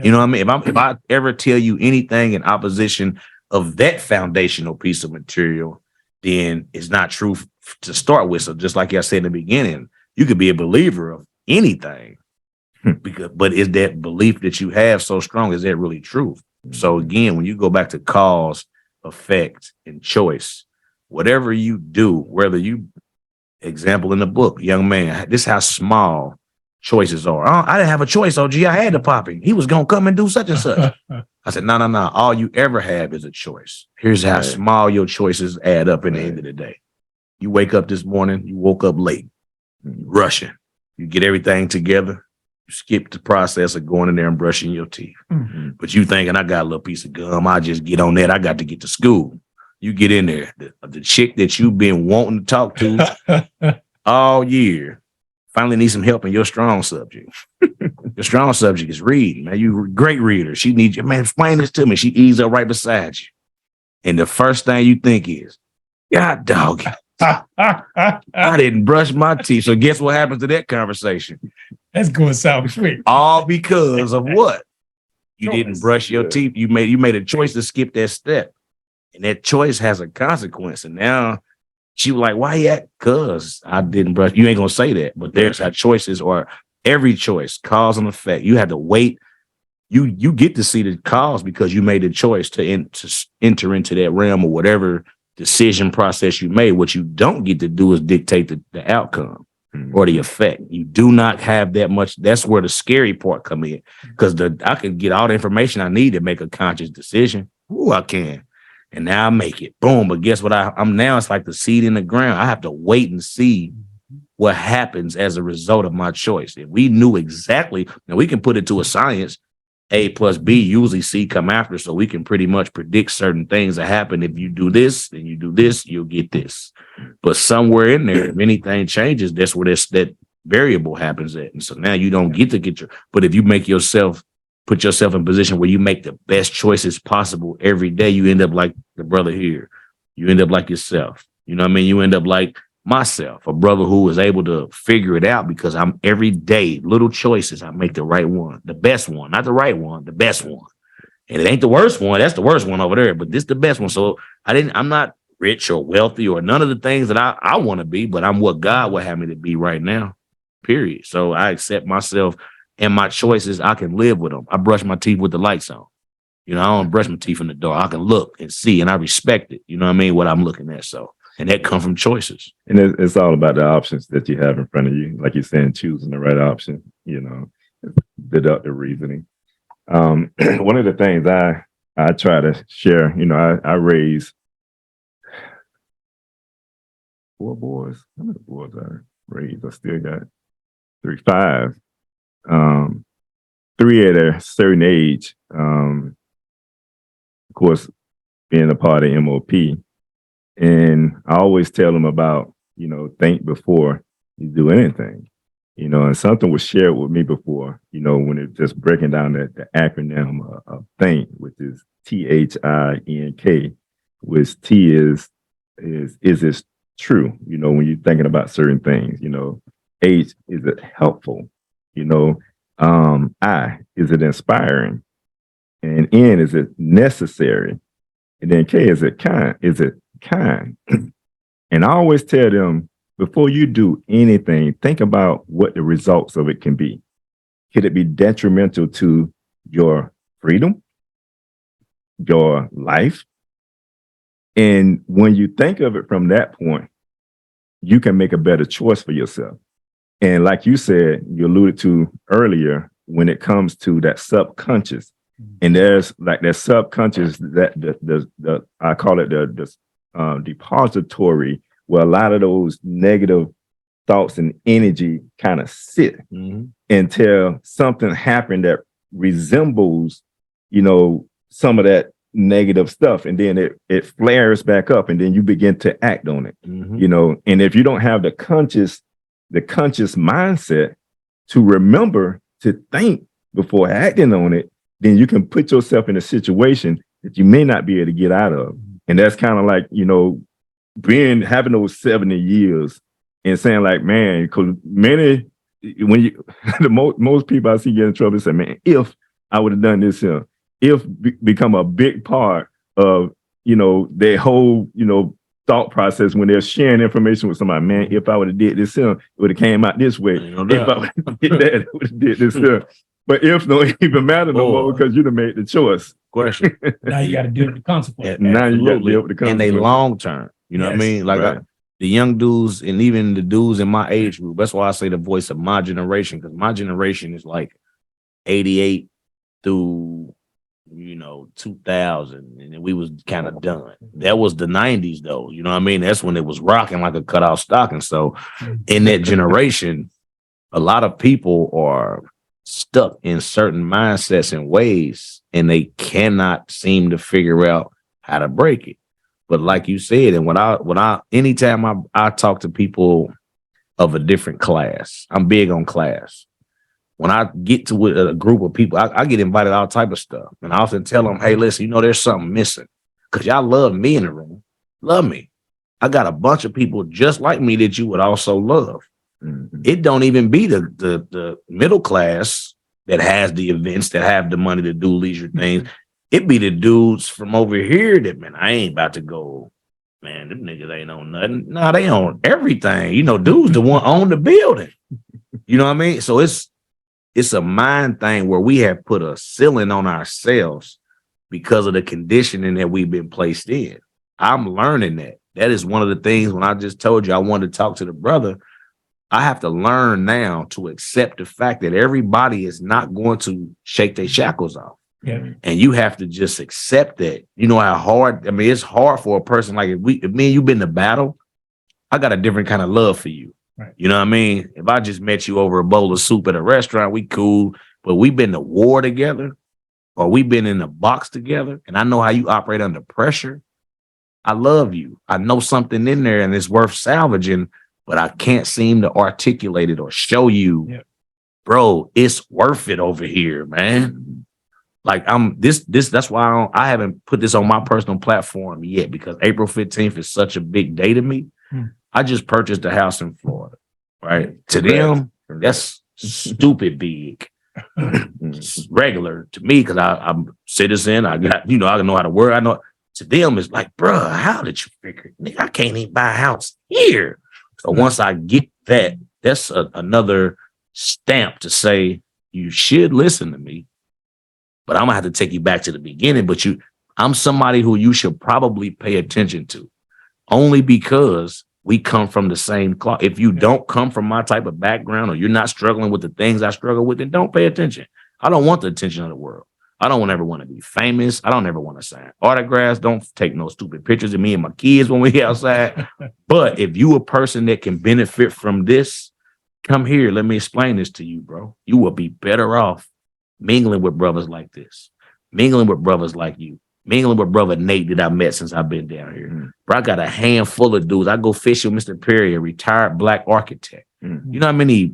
You know what I mean? If I ever tell you anything in opposition of that foundational piece of material, then it's not true to start with. So just like I said in the beginning, you could be a believer of anything, but is that belief that you have so strong? Is that really true? So again, when you go back to cause, effect, and choice, whatever you do, whether you, example in the book, young man, this is how small choices are. Oh, I didn't have a choice, OG. I had to pop him. He was going to come and do such and such. I said, no. All you ever have is a choice. Here's how small your choices add up in the end of the day. You wake up this morning, you woke up late, rushing. You get everything together. You skip the process of going in there and brushing your teeth. Mm-hmm. But you thinking, I got a little piece of gum. I just get on that. I got to get to school. You get in there. The chick that you've been wanting to talk to all year finally needs some help in your strong subject. Your strong subject is reading. Man, you're a great reader. She needs you. Man, explain this to me. She eases up right beside you. And the first thing you think is, God dog, I didn't brush my teeth. So guess what happens to that conversation? That's going south quick. All because of what? You didn't brush your teeth. You made a choice to skip that step. And that choice has a consequence. And now she was like, why you at? Because I didn't brush. You ain't going to say that. But there's our choices, or every choice, cause and effect. You had to wait. You get to see the cause because you made a choice to enter into that realm or whatever decision process you made. What you don't get to do is dictate the outcome or the effect. You do not have that much. That's where the scary part come in, because I can get all the information I need to make a conscious decision. Ooh, I can. And now I make it. Boom. But guess what? I'm now, it's like the seed in the ground. I have to wait and see what happens as a result of my choice. If we knew exactly, now we can put it to a science, A plus B, usually C come after. So we can pretty much predict certain things that happen. If you do this, then you do this, you'll get this. But somewhere in there, if anything changes, that's where that variable happens at. And so now you don't get but if you put yourself in a position where you make the best choices possible every day, you end up like the brother here. You end up like yourself. You know what I mean? You end up like myself, a brother who was able to figure it out because I'm every day, little choices, I make the right one, the best one, not the right one, the best one. And it ain't the worst one. That's the worst one over there, but this is the best one. So I'm not rich or wealthy or none of the things that I want to be, but I'm what God would have me to be right now, period. So I accept myself and my choices. I can live with them. I brush my teeth with the lights on. You know, I don't brush my teeth in the dark. I can look and see, and I respect it. You know what I mean? What I'm looking at. So, and that comes from choices. And it's all about the options that you have in front of you. Like you're saying, choosing the right option, you know, deductive reasoning. One of the things I try to share, you know, I raised 4 boys. How many boys I raised? I still got 5. 3 at a certain age, of course, being a part of MOP. And I always tell them about, you know, think before you do anything, you know, and something was shared with me before, you know, when it just breaking down the acronym of think, which is THINK, which T is this true, you know, when you're thinking about certain things, you know, H, is it helpful? You know, I, is it inspiring? And N, is it necessary? And then K, is it kind? Is it kind? And I always tell them, before you do anything, think about what the results of it can be. Could it be detrimental to your freedom, your life? And when you think of it from that point, you can make a better choice for yourself. And like you said, you alluded to earlier, when it comes to that subconscious, and there's like that subconscious, that the I call it the depository, where a lot of those negative thoughts and energy kind of sit until something happened that resembles, you know, some of that negative stuff, and then it flares back up, and then you begin to act on it, you know. And if you don't have the conscious mindset to remember to think before acting on it, then you can put yourself in a situation that you may not be able to get out of. And that's kind of like, you know, having those 70 years and saying like, man, because most people I see get in trouble say, man, if I would have done this here. If become a big part of, their whole, thought process when they're sharing information with somebody. Man, if I would have did this here, it would have came out this way. If I would have did that, it would have did this here. But if don't even matter no more because you'd have made the choice. Question. Now you got to deal with the consequences. Now you got to deal with the consequences. And they long term. You know what I mean? Like the young dudes and even the dudes in my age group. That's why I say the voice of my generation, because my generation is like 88 through 2000, and we was kind of done. That was the 90s though. You know what I mean? That's when it was rocking like a cutout stocking. So in that generation, a lot of people are stuck in certain mindsets and ways, and they cannot seem to figure out how to break it. But like you said, and anytime I talk to people of a different class, I'm big on class. When I get to a group of people, I get invited to all type of stuff. And I often tell them, hey, listen, there's something missing. Because y'all love me in the room. Love me. I got a bunch of people just like me that you would also love. Mm-hmm. It don't even be the middle class that has the events, that have the money to do leisure things. It be the dudes from over here that, man, I ain't about to go, man, them niggas ain't on nothing. No, they own everything. Dudes the one own the building. You know what I mean? So it's a mind thing where we have put a ceiling on ourselves because of the conditioning that we've been placed in. I'm learning that. That is one of the things when I just told you I wanted to talk to the brother. I have to learn now to accept the fact that everybody is not going to shake their shackles off. Yeah. And you have to just accept that. You know how hard, it's hard for a person like if me and you've been to battle, I got a different kind of love for you. Right. You know what I mean? If I just met you over a bowl of soup at a restaurant, we cool. But we've been to war together, or we've been in a box together, and I know how you operate under pressure. I love you. I know something in there and it's worth salvaging, but I can't seem to articulate it or show you, bro, it's worth it over here, man. Like that's why I haven't put this on my personal platform yet, because April 15th is such a big day to me. I just purchased a house in Florida, right? To them, that's stupid big. It's regular to me because I'm a citizen. I got, I know how to work. I know. To them, it's like, bro, how did you figure it? I can't even buy a house here. So once I get that, that's another stamp to say you should listen to me. But I'm gonna have to take you back to the beginning. But I'm somebody who you should probably pay attention to, only because we come from the same cloth. If you don't come from my type of background, or you're not struggling with the things I struggle with, then don't pay attention. I don't want the attention of the world. I don't ever want to be famous. I don't ever want to sign autographs. Don't take no stupid pictures of me and my kids when we outside. But if you a person that can benefit from this, come here. Let me explain this to you, bro. You will be better off mingling with brothers like this, mingling with brothers like you, mingling with brother Nate that I met since I've been down here. Bro, I got a handful of dudes. I go fishing with Mr. Perry, a retired black architect. You know how many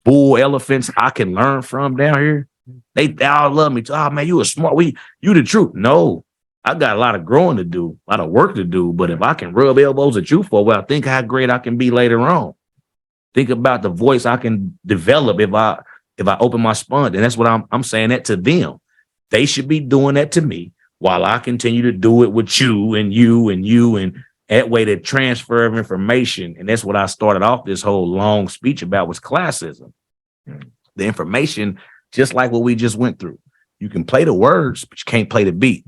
bull elephants I can learn from down here? They all love me. Oh, man, you a smart. You the truth. No, I got a lot of growing to do, a lot of work to do. But if I can rub elbows at you for a while, think how great I can be later on. Think about the voice I can develop if I open my sponge. And that's what I'm saying that to them. They should be doing that to me while I continue to do it with you and you and you, and that way to transfer of information. And that's what I started off this whole long speech about, was classism. The information, just like what we just went through. You can play the words, but you can't play the beat.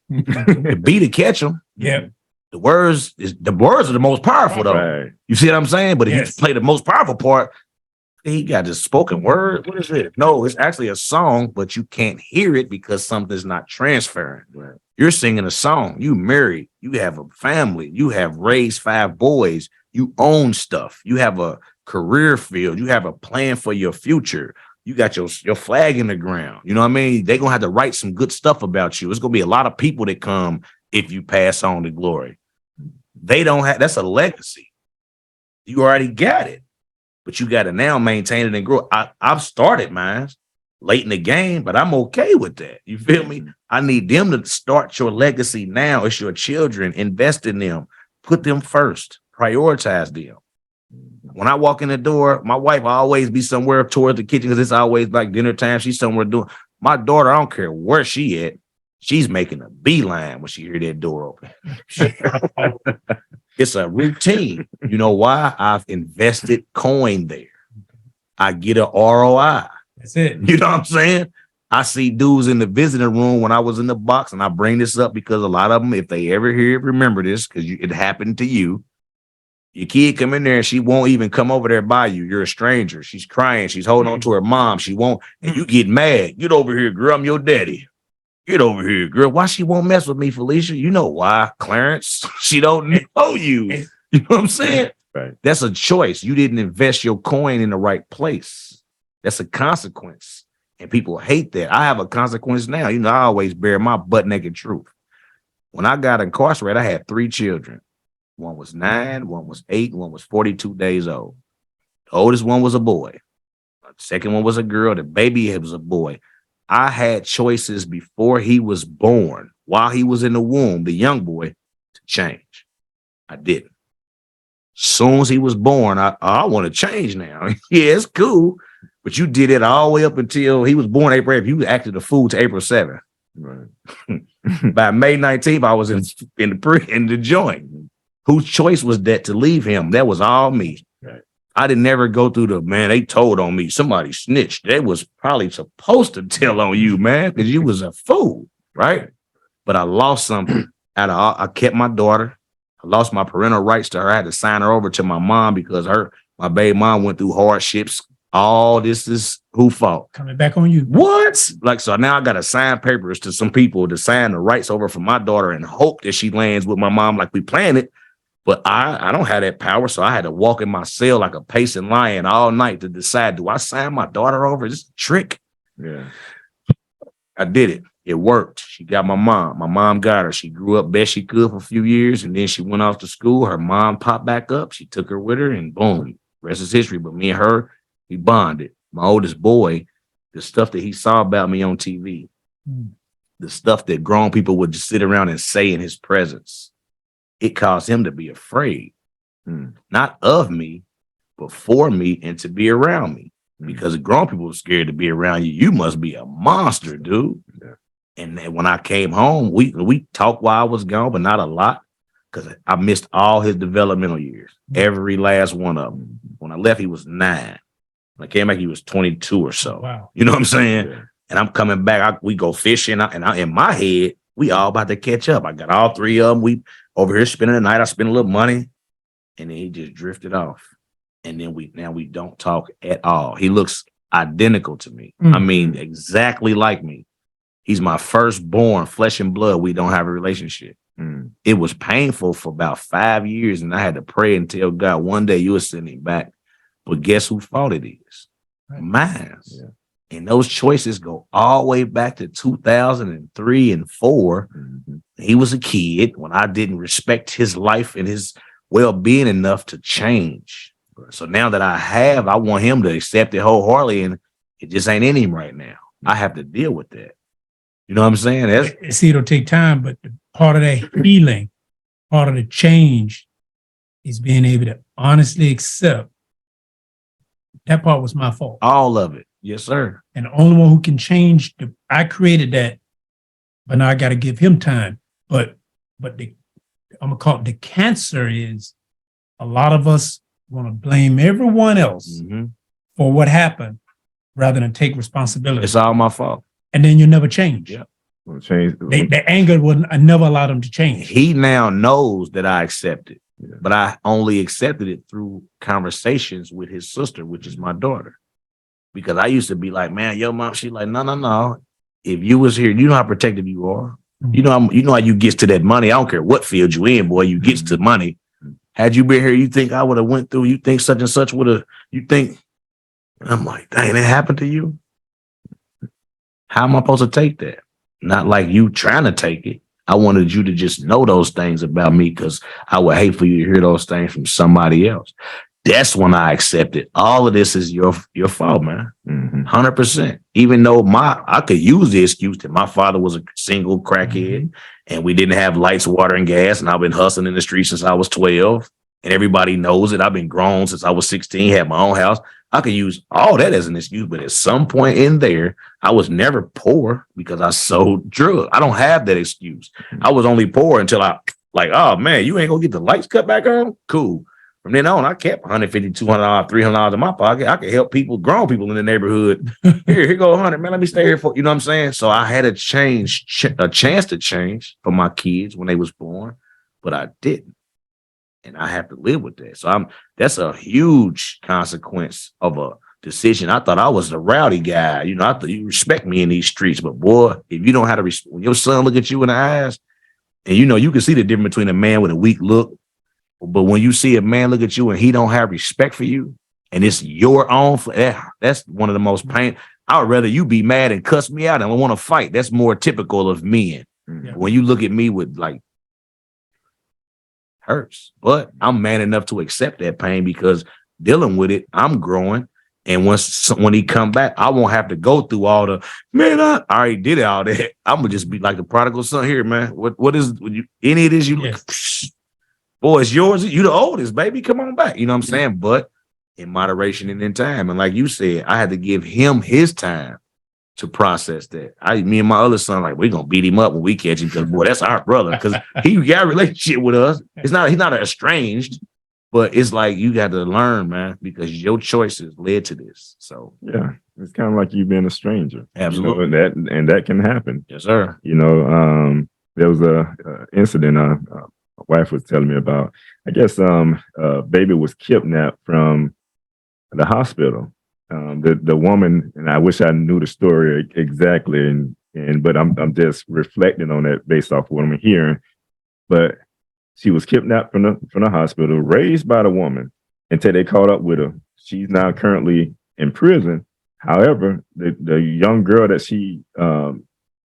The beat to catch them. Yeah. The words are the most powerful though. Right. You see what I'm saying? But if you play the most powerful part, he got this spoken word. What is it? No, it's actually a song, but you can't hear it because something's not transferring. Right. You're singing a song. You married. You have a family. You have raised 5 boys. You own stuff. You have a career field. You have a plan for your future. You got your flag in the ground. You know what I mean? They're going to have to write some good stuff about you. It's going to be a lot of people that come if you pass on to glory. They don't have, that's a legacy. You already got it, but you got to now maintain it and grow. I've started mine late in the game, but I'm okay with that. You feel me? I need them to start your legacy now. It's your children. Invest in them. Put them first. Prioritize them. When I walk in the door, my wife will always be somewhere toward the kitchen because it's always like dinner time. She's somewhere doing. My daughter, I don't care where she at, she's making a beeline when she hear that door open. It's a routine. You know why? I've invested coin there. I get an ROI. That's it. You know what I'm saying? I see dudes in the visiting room when I was in the box, and I bring this up because a lot of them, if they ever hear it, remember this, because it happened to you. Your kid come in there and she won't even come over there by you. You're a stranger. She's crying. She's holding on to her mom. She won't, and you get mad. Get over here, girl. I'm your daddy. Get over here, girl. Why she won't mess with me, Felicia? You know why, Clarence? She don't know you. You know what I'm saying? Right. That's a choice. You didn't invest your coin in the right place. That's a consequence. And people hate that. I have a consequence now. You know, I always bear my butt naked truth. When I got incarcerated, I had 3 children. One was 9, one was 8, one was 42 days old. The oldest one was a boy. The second one was a girl. The baby was a boy. I had choices before he was born, while he was in the womb, the young boy, to change. I didn't. Soon as he was born, I want to change now. Yeah, it's cool. But you did it all the way up until he was born April 8th. You acted the fool to April 7th. Right. By May 19th, I was in the joint. Whose choice was that to leave him? That was all me. Right. I didn't never go through the, man, they told on me. Somebody snitched. They was probably supposed to tell on you, man, because you was a fool, right? But I lost something. I kept my daughter. I lost my parental rights to her. I had to sign her over to my mom because my baby mom went through hardships. All this is who fault? Coming back on you. What? Like, so now I got to sign papers to some people to sign the rights over for my daughter and hope that she lands with my mom like we planned it. But I don't have that power, so I had to walk in my cell like a pacing lion all night to decide, do I sign my daughter over? Is this a trick? Yeah. I did it. It worked. She got my mom. My mom got her. She grew up best she could for a few years, and then she went off to school. Her mom popped back up. She took her with her, and boom, rest is history. But me and her, we bonded. My oldest boy, the stuff that he saw about me on TV, the stuff that grown people would just sit around and say in his presence, it caused him to be afraid, not of me, but for me and to be around me. Because grown people were scared to be around you. You must be a monster, dude. Yeah. And then when I came home, we talked while I was gone, but not a lot, because I missed all his developmental years, every last one of them. When I left, he was 9. When I came back, he was 22 or so. Wow. You know what I'm saying? Yeah. And I'm coming back. We go fishing, and in my head, we all about to catch up. I got all 3 of them. We over here spending the night. I spent a little money, and then he just drifted off. And then we don't talk at all. He looks identical to me. I mean, exactly like me. He's my firstborn, flesh and blood. We don't have a relationship. It was painful for about 5 years, and I had to pray and tell God, one day you will send him back. But guess whose fault it is? Right. Mine. Yeah. And those choices go all the way back to 2003 and 4. He was a kid when I didn't respect his life and his well-being enough to change. So now that I want him to accept it wholeheartedly, and it just ain't in him right now. I have to deal with that. You know what I'm saying? See, it'll take time, but part of that healing, part of the change is being able to honestly accept that part was my fault. All of it. Yes, sir. And the only one who can change, I created that, but now I got to give him time. But I'm going to call it the cancer is a lot of us want to blame everyone else for what happened rather than take responsibility. It's all my fault. And then you never change. Yeah. Well, change. The anger would never allow them to change. He now knows that I accept it, but I only accepted it through conversations with his sister, which is my daughter. Because I used to be like, man, your mom, she like, no. If you was here, you know how protective you are. You know how you get to that money. I don't care what field you in, boy, you get to money. Had you been here, you think I would have went through, you think such and such would have, you think, and I'm like, dang, it happened to you? How am I supposed to take that? Not like you trying to take it. I wanted you to just know those things about me because I would hate for you to hear those things from somebody else. That's when I accepted all of this is your fault, man. 100%. Even though I could use the excuse that my father was a single crackhead and we didn't have lights, water, and gas, and I've been hustling in the streets since I was 12, and everybody knows it. I've been grown since I was 16, had my own house. I could use all that as an excuse, but at some point in there, I was never poor because I sold drugs. I don't have that excuse. I was only poor until I like, oh man, you ain't gonna get the lights cut back on? Cool. From then on, I kept $150, $200, $300 in my pocket. I could help people, grown people in the neighborhood. Here go 100, man. Let me stay here for, you know what I'm saying? So I had a chance to change for my kids when they was born, but I didn't. And I have to live with that. So that's a huge consequence of a decision. I thought I was the rowdy guy. You know, I thought you respect me in these streets, but boy, if you don't have to, when your son look at you in the eyes, and you know, you can see the difference between a man with a weak look. But when you see a man look at you and he don't have respect for you, and it's your own, that's one of the most pain. I would rather you be mad and cuss me out and want to fight. That's more typical of men. Yeah. When you look at me with like, hurts, but I'm man enough to accept that pain because dealing with it, I'm growing. And when he come back, I won't have to go through all the, man, I already did all that. I'm gonna just be like the prodigal son here, man. What is any of this? Yes. Boy, it's yours. You the oldest, baby. Come on back. You know what I'm saying? But in moderation and in time. And like you said, I had to give him his time to process that. Me and my other son, like, we're gonna beat him up when we catch him because boy, that's our brother. Because he got a relationship with us. He's not estranged, but it's like you got to learn, man, because your choices led to this. So yeah, it's kind of like you being a stranger. Absolutely. You know, that can happen. Yes, sir. You know, there was a incident my wife was telling me about. I guess baby was kidnapped from the hospital. The woman, and I wish I knew the story exactly, but I'm just reflecting on that based off what I'm hearing. But she was kidnapped from the hospital, raised by the woman until they caught up with her. She's now currently in prison. However, the young girl that she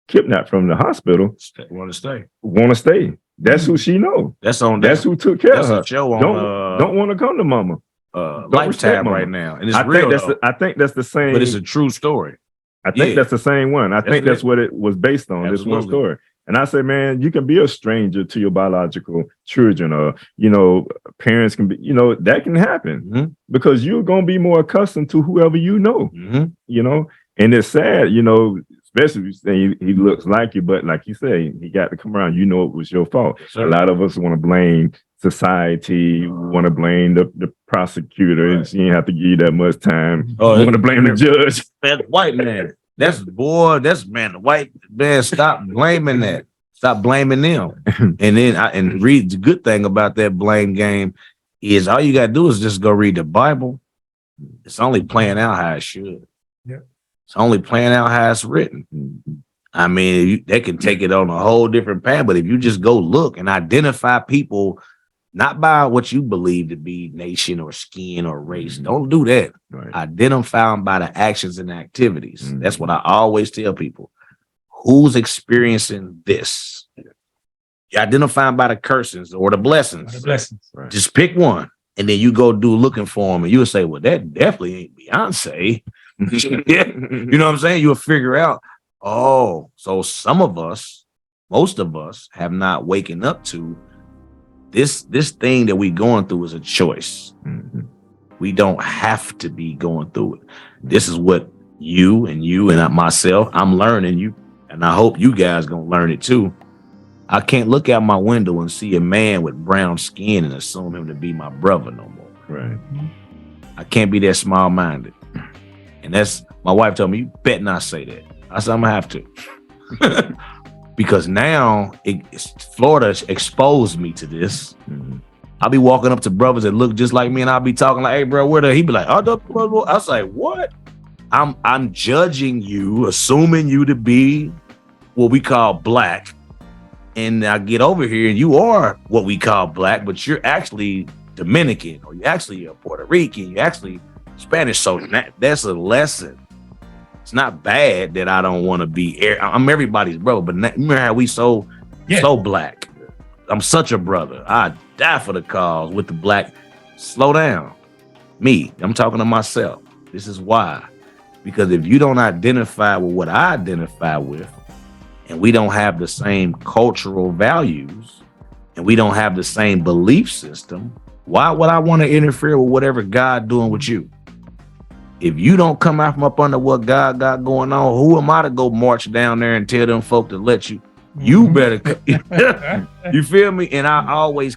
kidnapped from the hospital want to stay. That's who she knows. That's on. That's who took care of her. Show on, don't want to come to mama. Lifetime right now, and it's I real. Think that's the same, but it's a true story. I think that's the same one. I think that's what it was based on. Absolutely. This one story. And I say, man, you can be a stranger to your biological children, or you know, parents can be. You know, that can happen because you're gonna be more accustomed to whoever you know. You know, and it's sad. You know, especially if you say he looks like you, but like you say, he got to come around. You know, it was your fault. Sure. A lot of us want to blame society, want to blame the prosecutor. Right. She didn't have to give you that much time. Oh, you want to blame the judge. That white man. The white man. Stop blaming that. Stop blaming them. And then read the good thing about that blame game is all you got to do is just go read the Bible. It's only playing out how it should. Yeah. It's only playing out how it's written. I mean, they can take it on a whole different path, but if you just go look and identify people not by what you believe to be nation or skin or race. Don't do that. Right. Identify them by the actions and activities. That's what I always tell people. Who's experiencing this? You identify them by the cursings or the blessings. Right. Just pick one. And then you go do looking for them. And you'll say, well, that definitely ain't Beyonce. You know what I'm saying? You'll figure out, oh, so some of us, most of us have not waken up to this thing that we going through is a choice. We don't have to be going through it. This is what you and myself, I'm learning you, and I hope you guys gonna learn it too. I can't look out my window and see a man with brown skin and assume him to be my brother no more. Right. I can't be that small-minded. And that's, my wife told me, you bet not say that. I said, I'm gonna have to. Because now Florida exposed me to this. I'll be walking up to brothers that look just like me, and I'll be talking like, "Hey, bro, where the?" He be like, "Oh, I was like, what? I'm judging you, assuming you to be what we call black, and I get over here, and you are what we call black, but you're actually Dominican, or you're actually a Puerto Rican, you're actually Spanish. So that's a lesson. It's not bad that I don't want to be. I'm everybody's brother, but remember how we so black. I'm such a brother. I die for the cause with the black. Slow down. Me, I'm talking to myself. This is why. Because if you don't identify with what I identify with, and we don't have the same cultural values, and we don't have the same belief system, why would I want to interfere with whatever God doing with you? if you don't come out from up under what God got going on, who am I to go march down there and tell them folk to let you? You better, you feel me? And I always